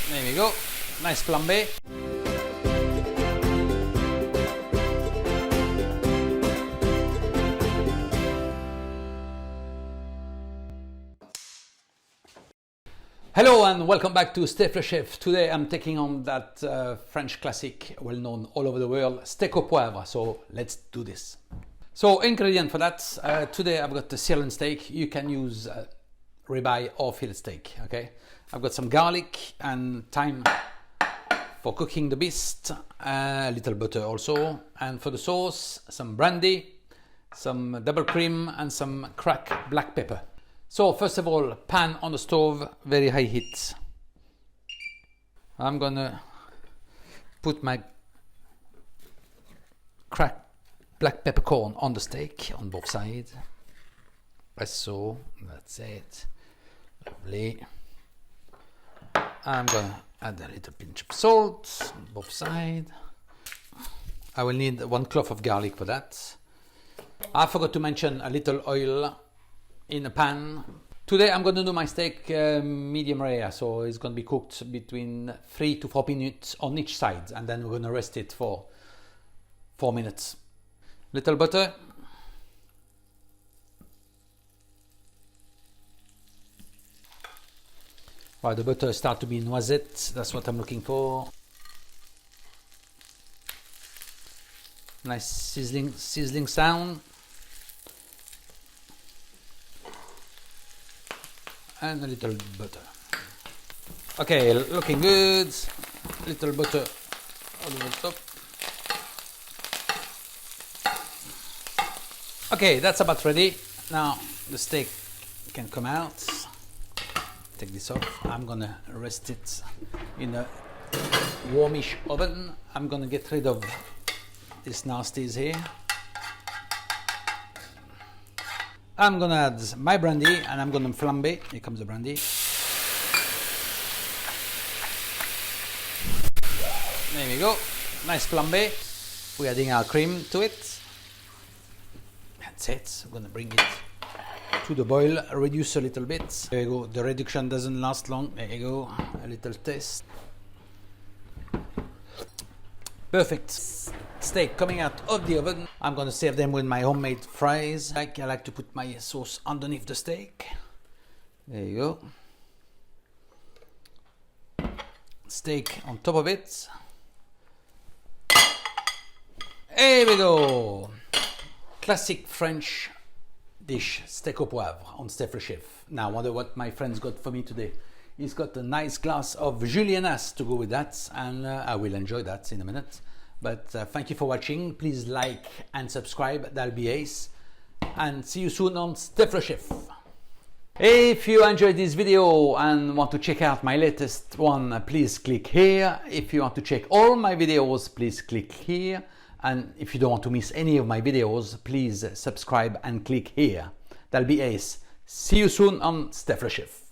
There we go. Nice flambe. Hello and welcome back to Stay Fresh Chef. Today I'm taking on that French classic, well known all over the world, steak au poivre. So let's do this. So ingredient for that, today I've got the sirloin steak. You can use ribeye or fillet steak, okay? I've got some garlic and thyme for cooking the beast, a little butter also, and for the sauce, some brandy, some double cream and some cracked black pepper. So first of all, pan on the stove, very high heat. I'm gonna put my cracked black peppercorn on the steak on both sides. As so, that's it. Lovely. I'm gonna add a little pinch of salt on both sides. I will need 1 clove of garlic for that. I forgot to mention a little oil in a pan. Today I'm going to do my steak medium rare, so it's going to be cooked between 3 to 4 minutes on each side, and then we're going to rest it for 4 minutes. Little butter. While the butter starts to be noisette, that's what I'm looking for. Nice sizzling sound. And a little butter. Okay, looking good. Little butter over the top. Okay, that's about ready. Now the steak can come out. Take this off. I'm gonna rest it in a warmish oven. I'm gonna get rid of these nasties here. I'm gonna add my brandy and I'm gonna flambe. Here comes the brandy. There we go. Nice flambe. We're adding our cream to it. That's it. I'm gonna bring it to the boil, reduce a little bit. There you go. The reduction doesn't last long. There you go. A little taste. Perfect. Steak coming out of the oven. I'm gonna serve them with my homemade fries. I like to put my sauce underneath the steak. There you go. Steak on top of it. Here we go. Classic French dish, steak au poivre on Stay Fresh Chef. Now, I wonder what my friend's got for me today. He's got a nice glass of Julianas to go with that, and I will enjoy that in a minute. But thank you for watching. Please like and subscribe. That'll be ace. And see you soon on Stay Fresh Chef. If you enjoyed this video and want to check out my latest one, please click here. If you want to check all my videos, please click here. And if you don't want to miss any of my videos, please subscribe and click here. That'll be ace. See you soon on Stay Fresh Chef.